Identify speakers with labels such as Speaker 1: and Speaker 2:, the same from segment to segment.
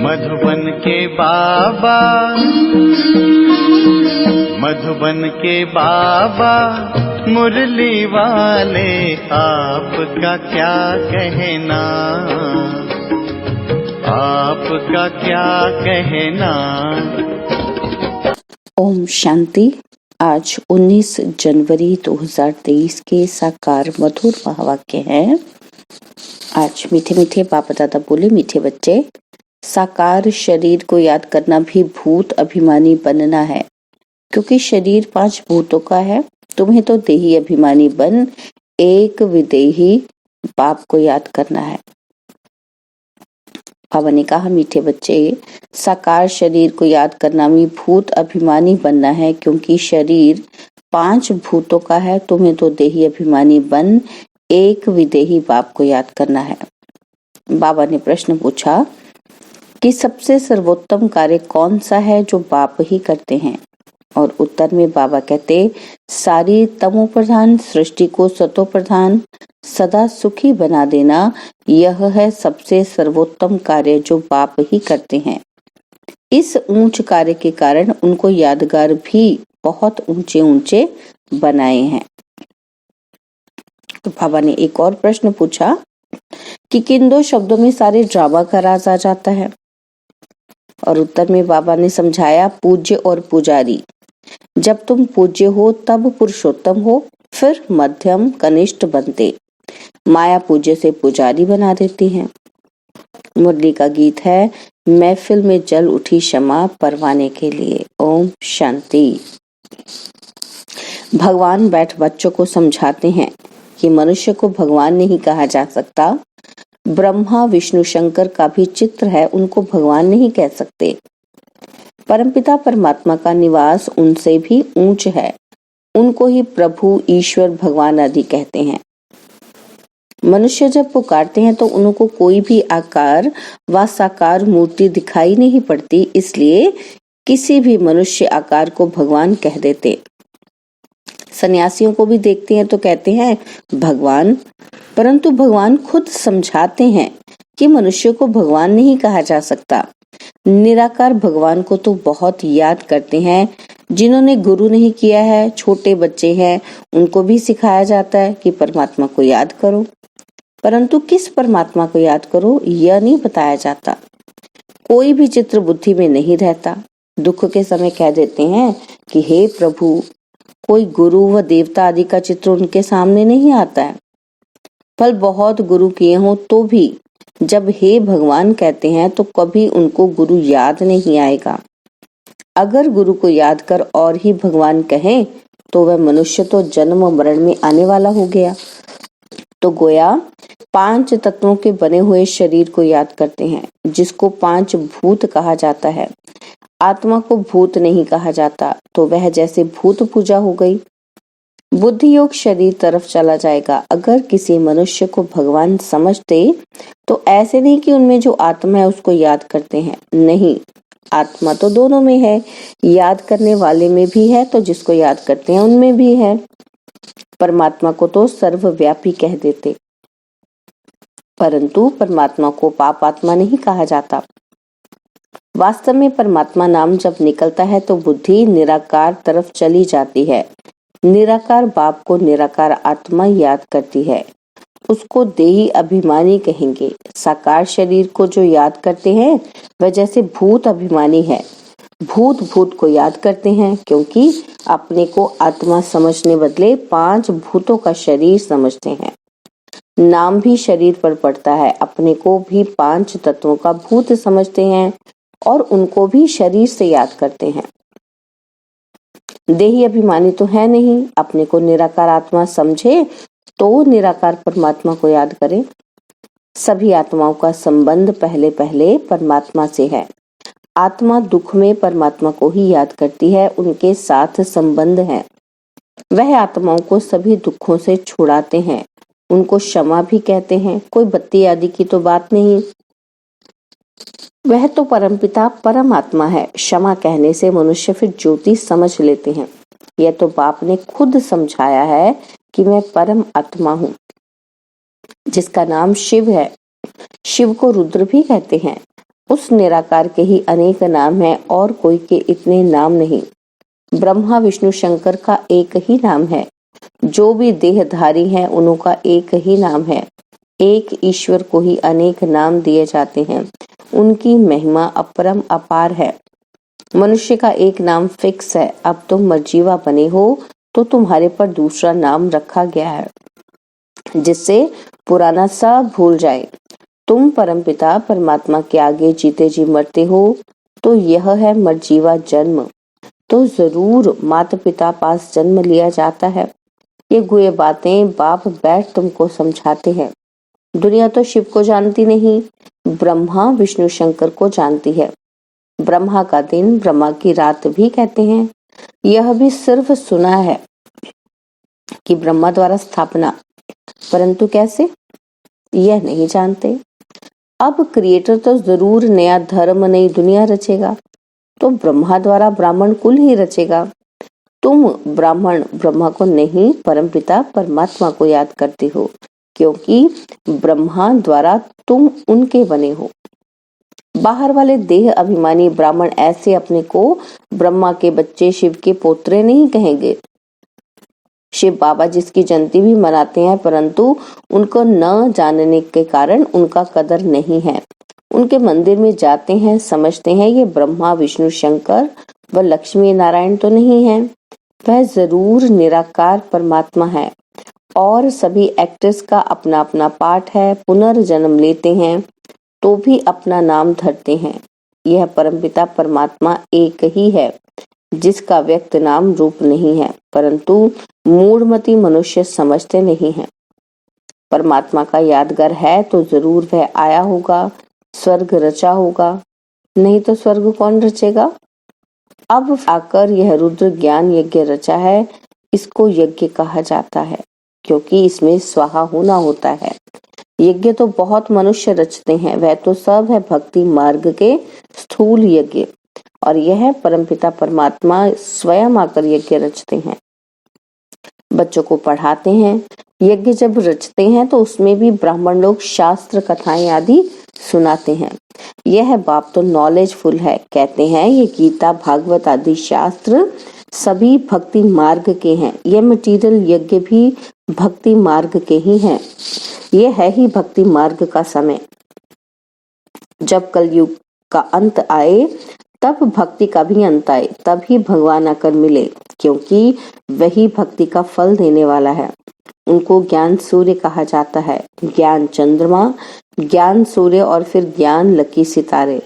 Speaker 1: मधुबन के बाबा, मधुबन के बाबा मुरली वाले, आपका क्या कहना, आपका क्या कहना।
Speaker 2: ओम शांति। आज 19 जनवरी 2023 के साकार मधुर महावाक्य हैं। आज मीठे मीठे बाप दादा बोले, मीठे बच्चे, साकार शरीर को याद करना भी भूत अभिमानी बनना है, क्योंकि शरीर 5 भूतों का है। तुम्हें तो देही अभिमानी बन एक विदेही बाप को याद करना है। बाबा ने कहा, मीठे बच्चे, साकार शरीर को याद करना भी भूत अभिमानी बनना है, क्योंकि शरीर 5 भूतों का है। तुम्हें तो देही अभिमानी बन एक विदेही बाप को याद करना है। बाबा ने प्रश्न पूछा कि सबसे सर्वोत्तम कार्य कौन सा है जो बाप ही करते हैं? और उत्तर में बाबा कहते, सारी तमो प्रधान सृष्टि को सतो प्रधान सदा सुखी बना देना, यह है सबसे सर्वोत्तम कार्य जो बाप ही करते हैं। इस ऊंच कार्य के कारण उनको यादगार भी बहुत ऊंचे ऊंचे बनाए हैं। तो बाबा ने एक और प्रश्न पूछा कि किन 2 शब्दों में सारे ड्रामा का राज आ जाता है? और उत्तर में बाबा ने समझाया, पूज्य और पुजारी। जब तुम पूज्य हो तब पुरुषोत्तम हो, फिर मध्यम कनिष्ठ बनते। माया पूज्य से पुजारी बना देती है। मुरली का गीत है, महफिल में जल उठी क्षमा परवाने के लिए। ओम शांति। भगवान बैठ बच्चों को समझाते हैं कि मनुष्य को भगवान नहीं कहा जा सकता। ब्रह्मा विष्णु शंकर का भी चित्र है, उनको भगवान नहीं कह सकते। परमपिता परमात्मा का निवास उनसे भी ऊंच है, उनको ही प्रभु ईश्वर भगवान आदि कहते हैं। मनुष्य जब पुकारते हैं तो उनको कोई भी आकार व साकार मूर्ति दिखाई नहीं पड़ती, इसलिए किसी भी मनुष्य आकार को भगवान कह देते। सन्यासियों को भी देखते हैं तो कहते हैं भगवान, परंतु भगवान खुद समझाते हैं कि मनुष्य को भगवान नहीं कहा जा सकता। निराकार भगवान को तो बहुत याद करते हैं। जिन्होंने गुरु नहीं किया है, छोटे बच्चे हैं, उनको भी सिखाया जाता है कि परमात्मा को याद करो, परंतु किस परमात्मा को याद करो यह नहीं बताया जाता। कोई भी चित्र बुद्धि में नहीं रहता। दुख के समय कह देते हैं कि हे प्रभु, कोई गुरु व देवता आदि का चित्र उनके सामने नहीं आता है। फल बहुत गुरु किए हों तो भी जब हे भगवान कहते हैं तो कभी उनको गुरु याद नहीं आएगा। अगर गुरु को याद कर और ही भगवान कहें तो वह मनुष्य तो जन्म मरण में आने वाला हो गया। तो गोया 5 तत्वों के बने हुए शरीर को याद करते हैं, जिसको 5 भूत कहा जाता है। आत्मा को भूत नहीं कहा जाता, तो वह जैसे भूत पूजा हो गई। बुद्धि योग शरीर तरफ चला जाएगा। अगर किसी मनुष्य को भगवान समझते तो ऐसे नहीं कि उनमें जो आत्मा है उसको याद करते हैं, नहीं, आत्मा तो दोनों में है, याद करने वाले में भी है तो जिसको याद करते हैं उनमें भी है। परमात्मा को तो सर्वव्यापी कह देते, परंतु परमात्मा को पाप आत्मा नहीं कहा जाता। वास्तव में परमात्मा नाम जब निकलता है तो बुद्धि निराकार तरफ चली जाती है। निराकार बाप को निराकार आत्मा याद करती है, उसको देही अभिमानी कहेंगे। साकार शरीर को जो याद करते हैं वह जैसे भूत अभिमानी है। भूत भूत को याद करते हैं, क्योंकि अपने को आत्मा समझने बदले 5 भूतों का शरीर समझते हैं। नाम भी शरीर पर पड़ता है, अपने को भी 5 तत्वों का भूत समझते हैं और उनको भी शरीर से याद करते हैं। देही अभिमानी तो है नहीं, अपने को निराकार आत्मा समझे तो निराकार परमात्मा को याद करें। सभी आत्माओं का संबंध पहले पहले परमात्मा से है। आत्मा दुख में परमात्मा को ही याद करती है, उनके साथ संबंध है। वह आत्माओं को सभी दुखों से छुड़ाते हैं, उनको क्षमा भी कहते हैं। कोई बत्ती आदि की तो बात नहीं, वह तो परमपिता परमात्मा है। क्षमा कहने से मनुष्य फिर ज्योति समझ लेते हैं। यह तो बाप ने खुद समझाया है कि मैं परम आत्मा हूँ, जिसका नाम शिव है। शिव को रुद्र भी कहते हैं। उस निराकार के ही अनेक नाम हैं और कोई के इतने नाम नहीं। ब्रह्मा विष्णु शंकर का एक ही नाम है। जो भी देहधारी हैं उन्हों का एक ही नाम है। एक ईश्वर को ही अनेक नाम दिए जाते हैं। उनकी महिमा अपरम अपार है। मनुष्य का एक नाम फिक्स है। अब तुम मर्जीवा बने हो तो तुम्हारे पर दूसरा नाम रखा गया है जिससे पुराना सब भूल जाए। तुम परमपिता परमात्मा के आगे जीते जी मरते हो तो यह है मर्जीवा जन्म। तो जरूर माता पिता पास जन्म लिया जाता है। ये गुए बातें बाप बैठ तुमको समझाते हैं। दुनिया तो शिव को जानती नहीं, ब्रह्मा विष्णु शंकर को जानती है। ब्रह्मा का दिन ब्रह्मा की रात भी कहते हैं। यह भी सिर्फ सुना है कि ब्रह्मा द्वारा स्थापना, परंतु कैसे यह नहीं जानते। अब क्रिएटर तो जरूर नया धर्म नई दुनिया रचेगा, तो ब्रह्मा द्वारा ब्राह्मण कुल ही रचेगा। तुम ब्राह्मण ब्रह्मा को नहीं परमपिता परमात्मा को याद करते हो, क्योंकि ब्रह्मा द्वारा तुम उनके बने हो। बाहर वाले देह अभिमानी ब्राह्मण ऐसे अपने को ब्रह्मा के बच्चे शिव के पोत्रे नहीं कहेंगे। शिव बाबा जिसकी जयंती भी मनाते हैं, परंतु उनको न जानने के कारण उनका कदर नहीं है। उनके मंदिर में जाते हैं, समझते हैं ये ब्रह्मा विष्णु शंकर व लक्ष्मी नारायण तो नहीं है, वह जरूर निराकार परमात्मा है। और सभी एक्टर्स का अपना अपना पाठ है, पुनर्जन्म लेते हैं तो भी अपना नाम धरते हैं। यह परमपिता परमात्मा एक ही है जिसका व्यक्त नाम रूप नहीं है, परंतु मूढ़मती मनुष्य समझते नहीं है। परमात्मा का यादगार है तो जरूर वह आया होगा, स्वर्ग रचा होगा, नहीं तो स्वर्ग कौन रचेगा। अब आकर यह रुद्र ज्ञान यज्ञ रचा है। इसको यज्ञ कहा जाता है क्योंकि इसमें स्वाहा होना होता है। यज्ञ तो बहुत मनुष्य रचते हैं, वह तो सब है भक्ति मार्ग के स्थूल यज्ञ, और यह परमपिता परमात्मा स्वयं आकर यज्ञ रचते हैं, बच्चों को पढ़ाते हैं। यज्ञ जब रचते हैं तो उसमें भी ब्राह्मण लोग शास्त्र कथाएं आदि सुनाते हैं। यह बाप तो नॉलेजफुल है, कहते हैं ये गीता भागवत आदि शास्त्र सभी भक्ति मार्ग के हैं। यह मटीरियल यज्ञ भी भक्ति मार्ग के ही हैं। यह है ही भक्ति मार्ग का समय। जब कलयुग का अंत आए तब भक्ति का भी अंत आए, तब ही भगवान आकर मिले, क्योंकि वही भक्ति का फल देने वाला है। उनको ज्ञान सूर्य कहा जाता है। ज्ञान चंद्रमा, ज्ञान सूर्य और फिर ज्ञान लकी सितारे।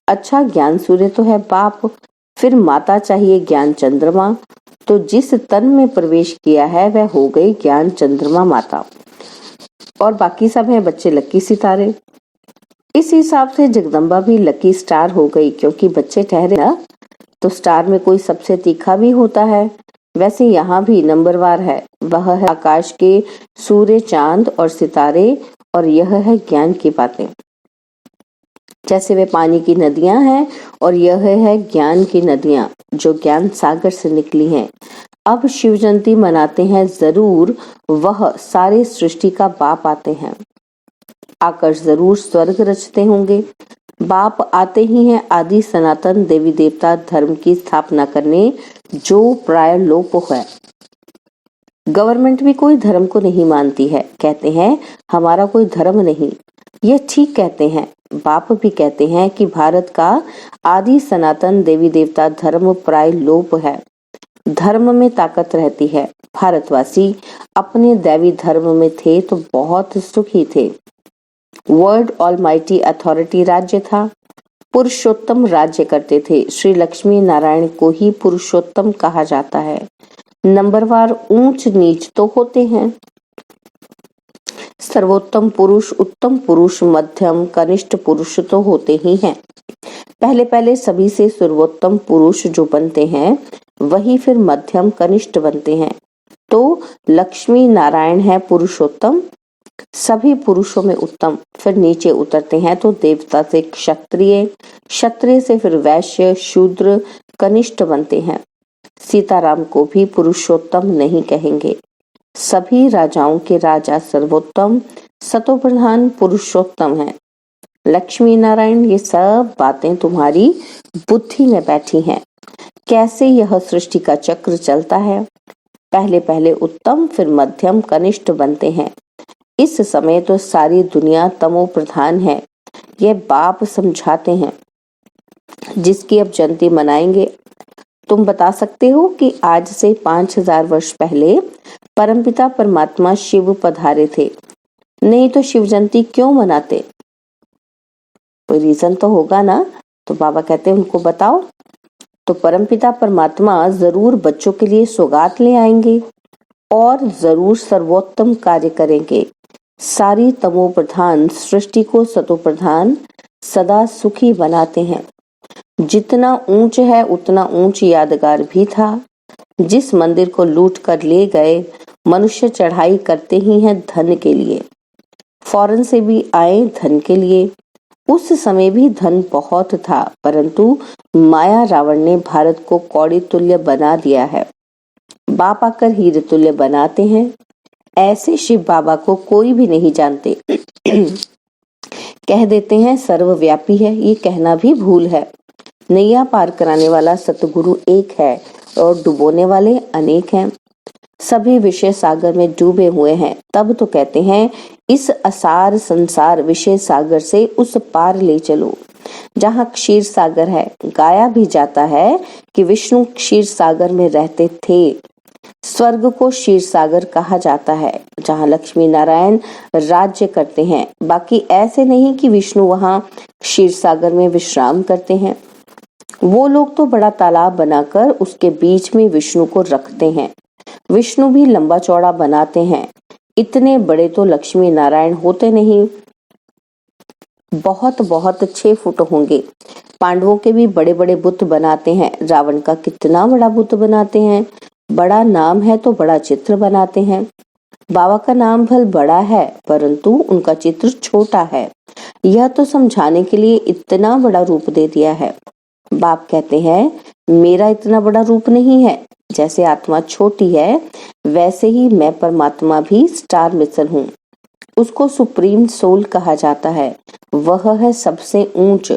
Speaker 2: अच्छा, ज्ञान सूर्य तो है बाप, फिर माता चाहिए ज्ञान चंद्रमा। तो जिस तन में प्रवेश किया है वह हो गई ज्ञान चंद्रमा माता, और बाकी सब है बच्चे लकी सितारे। इस हिसाब से जगदम्बा भी लकी स्टार हो गई, क्योंकि बच्चे ठहरे ना, तो स्टार में कोई सबसे तीखा भी होता है। वैसे यहाँ भी नंबरवार है, वह है आकाश के सूर्य चांद और सितारे, और यह है ज्ञान की बातें। जैसे वे पानी की नदियां हैं और यह है ज्ञान की नदियां जो ज्ञान सागर से निकली हैं। अब शिव जयंती मनाते हैं, जरूर वह सारे सृष्टि का बाप आते हैं, आकर जरूर स्वर्ग रचते होंगे। बाप आते ही हैं आदि सनातन देवी देवता धर्म की स्थापना करने, जो प्राय लोप है। गवर्नमेंट भी कोई धर्म को नहीं मानती है, कहते हैं हमारा कोई धर्म नहीं। यह ठीक कहते हैं। बाप भी कहते हैं कि भारत का आदि सनातन देवी देवता धर्म प्राय लोप है। धर्म में ताकत रहती है। भारतवासी अपने दैवी धर्म में थे तो बहुत सुखी थे। वर्ल्ड ऑलमाइटी अथॉरिटी राज्य था, पुरुषोत्तम राज्य करते थे। श्री लक्ष्मी नारायण को ही पुरुषोत्तम कहा जाता है। नंबरवार ऊंच नीच तो होते हैं, सर्वोत्तम पुरुष, उत्तम पुरुष, मध्यम, कनिष्ठ पुरुष तो होते ही हैं। पहले पहले सभी से सर्वोत्तम पुरुष जो बनते हैं वही फिर मध्यम कनिष्ठ बनते हैं। तो लक्ष्मी नारायण है पुरुषोत्तम, सभी पुरुषों में उत्तम। फिर नीचे उतरते हैं तो देवता से क्षत्रिय, क्षत्रिय से फिर वैश्य, शूद्र, कनिष्ठ बनते हैं। सीताराम को भी पुरुषोत्तम नहीं कहेंगे। सभी राजाओं के राजा सर्वोत्तम, सतोप्रधान पुरुषोत्तम है। लक्ष्मी नारायण, ये सब बातें तुम्हारी बुद्धि में बैठी हैं। कैसे यह सृष्टि का चक्र चलता है, पहले पहले उत्तम, फिर मध्यम, कनिष्ठ बनते हैं। इस समय तो सारी दुनिया तमो प्रधान है, ये बाप समझाते हैं, जिसकी अब जयंती मनाएंगे। तुम बता सकते हो कि आज से 5000 वर्ष पहले परमपिता परमात्मा शिव पधारे थे, नहीं तो शिव जयंती क्यों मनाते? कोई रीजन तो होगा ना। तो बाबा कहते हैं उनको बताओ। तो परमपिता परमात्मा जरूर बच्चों के लिए सौगात ले आएंगे और जरूर सर्वोत्तम कार्य करेंगे। सारी तमो प्रधान सृष्टि को सतो प्रधान सदा सुखी बनाते हैं। जितना ऊंच है उतना ऊंच यादगार भी था। जिस मंदिर को लूट कर ले गए, मनुष्य चढ़ाई करते ही हैं धन के लिए, फौरन से भी आए धन के लिए। उस समय भी धन बहुत था, परंतु माया रावण ने भारत को कौड़ी तुल्य बना दिया है। बाप आकर हीरे तुल्य बनाते हैं। ऐसे शिव बाबा को कोई भी नहीं जानते। कह देते हैं सर्वव्यापी है, ये कहना भी भूल है। नैया पार कराने वाला सतगुरु एक है और डुबोने वाले अनेक हैं। सभी विषय सागर में डूबे हुए हैं, तब तो कहते हैं इस असार संसार विषय सागर से उस पार ले चलो जहाँ क्षीर सागर है। गाया भी जाता है कि विष्णु क्षीर सागर में रहते थे। स्वर्ग को क्षीर सागर कहा जाता है, जहाँ लक्ष्मी नारायण राज्य करते हैं। बाकी ऐसे नहीं कि विष्णु वहाँ क्षीर सागर में विश्राम करते हैं। वो लोग तो बड़ा तालाब बनाकर उसके बीच में विष्णु को रखते हैं। विष्णु भी लंबा चौड़ा बनाते हैं। इतने बड़े तो लक्ष्मी नारायण होते नहीं, बहुत बहुत 6 फुट होंगे। पांडवों के भी बड़े बड़े बुत बनाते हैं। रावण का कितना बड़ा बुत बनाते हैं। बड़ा नाम है तो बड़ा चित्र बनाते हैं। बाबा का नाम भल बड़ा है, परंतु उनका चित्र छोटा है। यह तो समझाने के लिए इतना बड़ा रूप दे दिया है। बाप कहते हैं मेरा इतना बड़ा रूप नहीं है। जैसे आत्मा छोटी है, वैसे ही मैं परमात्मा भी स्टार मिशन हूँ। उसको सुप्रीम सोल कहा जाता है। वह है सबसे ऊंच,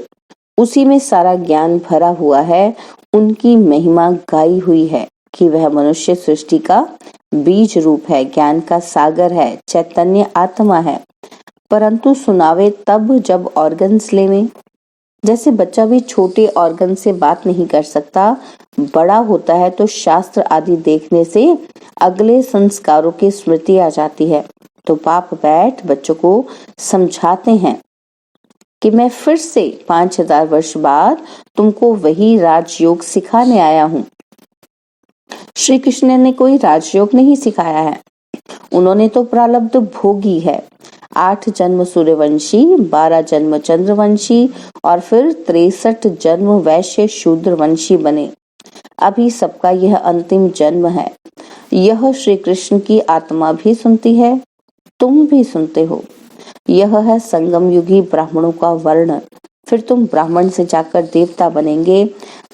Speaker 2: उसी में सारा ज्ञान भरा हुआ है। उनकी महिमा गाई हुई है कि वह मनुष्य सृष्टि का बीज रूप है, ज्ञान का सागर है, चैतन्य आत्मा है। परंतु सुनावे तब जब ऑर्गन्स लेवे। जैसे बच्चा भी छोटे ऑर्गन से बात नहीं कर सकता, बड़ा होता है तो शास्त्र आदि देखने से अगले संस्कारों की स्मृति आ जाती है। तो बाप बैठ बच्चों को समझाते हैं कि मैं फिर से 5000 वर्ष बाद तुमको वही राजयोग सिखाने आया हूँ। श्री कृष्ण ने कोई राजयोग नहीं सिखाया है, उन्होंने तो प्रारब्ध भोगी है। 8 जन्म सूर्यवंशी, 12 जन्म चंद्रवंशी और फिर 63 जन्म वैश्य शूद्रवंशी बने। अभी सबका यह अंतिम जन्म है। यह श्री कृष्ण की आत्मा भी सुनती है, तुम भी सुनते हो। यह है संगम युगी ब्राह्मणों का वर्ण। फिर तुम ब्राह्मण से जाकर देवता बनेंगे।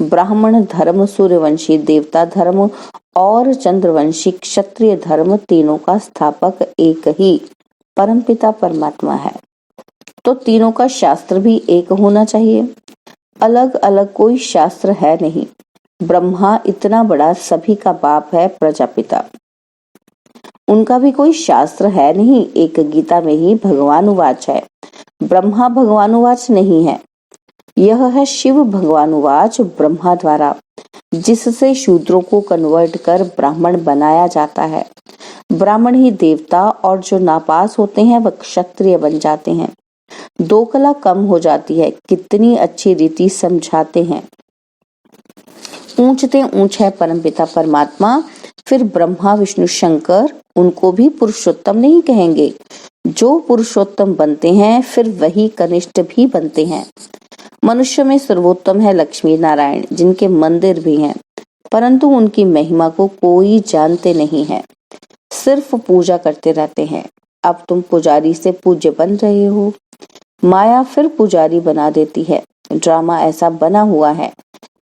Speaker 2: ब्राह्मण धर्म, सूर्यवंशी देवता धर्म और चंद्रवंशी क्षत्रिय धर्म, तीनों का स्थापक एक ही परमपिता परमात्मा है। तो तीनों का शास्त्र भी एक होना चाहिए। अलग अलग कोई शास्त्र है नहीं। ब्रह्मा इतना बड़ा, सभी का बाप है प्रजापिता। उनका भी कोई शास्त्र है नहीं। एक गीता में ही भगवानुवाच है, ब्रह्मा भगवानुवाच नहीं है। यह है शिव भगवानुवाच ब्रह्मा द्वारा, जिससे शूद्रों को कन्वर्ट कर ब्राह्मण बनाया जाता है। ब्राह्मण ही देवता और जो नापास होते हैं वह क्षत्रिय बन जाते हैं। 2 कला कम हो जाती है। कितनी अच्छी रीति समझाते हैं। ऊंचते ऊंच है परमपिता परमात्मा। फिर ब्रह्मा विष्णु शंकर, उनको भी पुरुषोत्तम नहीं कहेंगे। जो पुरुषोत्तम बनते हैं फिर वही कनिष्ठ भी बनते हैं। मनुष्य में सर्वोत्तम है लक्ष्मी नारायण, जिनके मंदिर भी हैं, परंतु उनकी महिमा को कोई जानते नहीं है, सिर्फ पूजा करते रहते हैं। अब तुम पुजारी से पूज्य बन रहे हो। माया फिर पुजारी बना देती है। ड्रामा ऐसा बना हुआ है,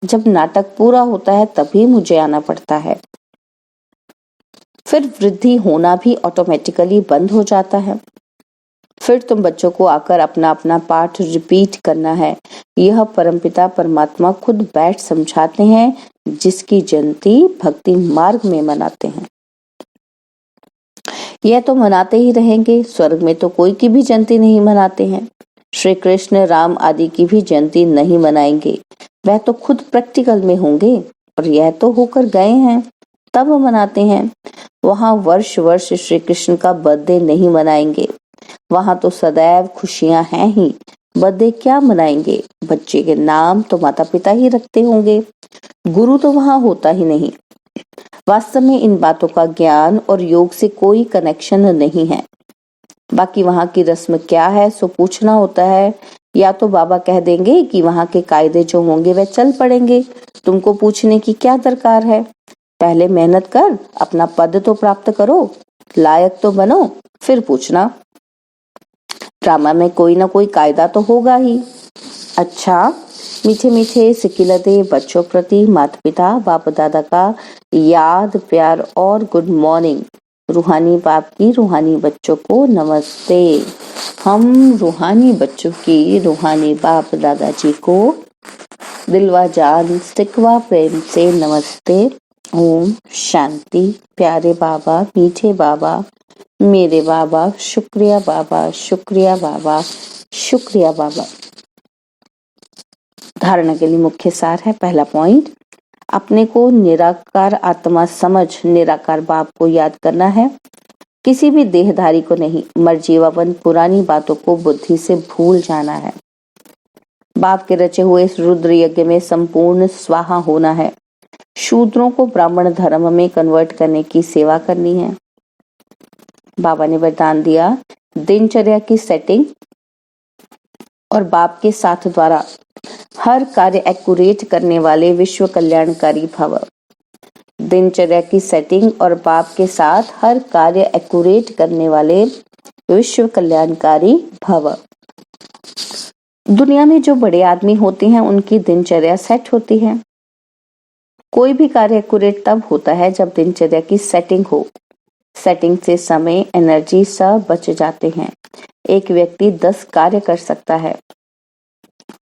Speaker 2: जब नाटक पूरा होता है तभी मुझे आना पड़ता है। फिर वृद्धि होना भी ऑटोमेटिकली बंद हो जाता है। फिर तुम बच्चों को आकर अपना अपना पाठ रिपीट करना है। यह परमपिता परमात्मा खुद बैठ समझाते हैं, जिसकी जयंती भक्ति मार्ग में मनाते हैं। यह तो मनाते ही रहेंगे, स्वर्ग में तो कोई की भी जयंती नहीं मनाते हैं। श्री कृष्ण राम आदि की भी जयंती नहीं मनाएंगे, वह तो खुद प्रैक्टिकल में होंगे, और यह तो होकर गए हैं तब मनाते हैं। वहां वर्ष वर्ष श्री कृष्ण का बर्थडे नहीं मनाएंगे, वहां तो सदैव खुशियां हैं ही। बर्थडे क्या मनाएंगे? बच्चे के नाम तो माता पिता ही रखते होंगे, गुरु तो वहां होता ही नहीं। वास्तव में इन बातों का ज्ञान और योग से कोई कनेक्शन नहीं है। बाकी वहां की रस्म क्या है सो पूछना होता है, या तो बाबा कह देंगे कि वहां के कायदे जो होंगे वे चल पड़ेंगे, तुमको पूछने की क्या दरकार है। पहले मेहनत कर, अपना पद तो प्राप्त करो, लायक तो बनो, फिर पूछना। ड्रामा में कोई ना कोई कायदा तो होगा ही। अच्छा, मीठे मीठे सिकिलते बच्चों प्रति माता पिता बाप दादा का याद प्यार और गुड मॉर्निंग। रूहानी बाप की रूहानी बच्चों को नमस्ते। हम रूहानी बच्चों की रूहानी बाप दादाजी को दिलवा जान सिकवा प्रेम से नमस्ते। ओम शांति। प्यारे बाबा, मीठे बाबा, मेरे बाबा, शुक्रिया बाबा, शुक्रिया बाबा, शुक्रिया बाबा। धारणा के लिए मुख्य सार है। पहला पॉइंट, अपने को निराकार आत्मा समझ निराकार बाप को याद करना है, किसी भी देहधारी को नहीं। मरजीवापन पुरानी बातों को बुद्धि से भूल जाना है। बाप के रचे हुए इस रुद्र यज्ञ में संपूर्ण स्वाहा होना है। शूद्रों को ब्राह्मण धर्म में कन्वर्ट करने की सेवा करनी है। बाबा ने वरदान दिया, दिनचर्या की सेटिंग और बाप के साथ द्वारा हर कार्य एक्यूरेट करने वाले विश्व कल्याणकारी भव। दिनचर्या की सेटिंग और बाप के साथ हर कार्य एक्यूरेट करने वाले विश्व कल्याणकारी भव। दुनिया में जो बड़े आदमी होते हैं उनकी दिनचर्या सेट होती है। कोई भी कार्य एक्यूरेट तब होता है जब दिनचर्या की सेटिंग हो। सेटिंग से समय, एनर्जी सब बच जाते हैं। एक व्यक्ति 10 कार्य कर सकता है,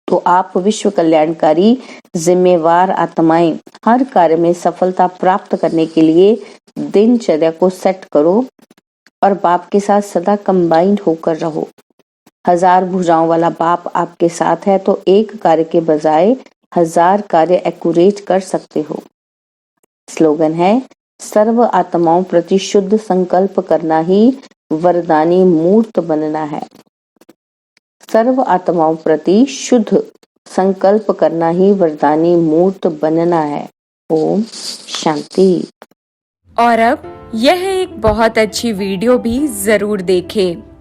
Speaker 2: तो आप विश्व कल्याणकारी जिम्मेवार आत्माएं हर कार्य में सफलता प्राप्त करने के लिए दिनचर्या को सेट करो और बाप के साथ सदा कंबाइंड होकर रहो। 1000 भुजाओं वाला बाप आपके साथ है तो एक कार्य के बजाय 1000 कार्य एक्यूरेट कर सकते हो। स्लोगन है, सर्व आत्माओं प्रति शुद्ध संकल्प करना ही वरदानी मूर्त बनना है। सर्व आत्माओं प्रति शुद्ध संकल्प करना ही वरदानी मूर्त बनना है। ओम शांति।
Speaker 3: और अब यह एक बहुत अच्छी वीडियो भी जरूर देखें।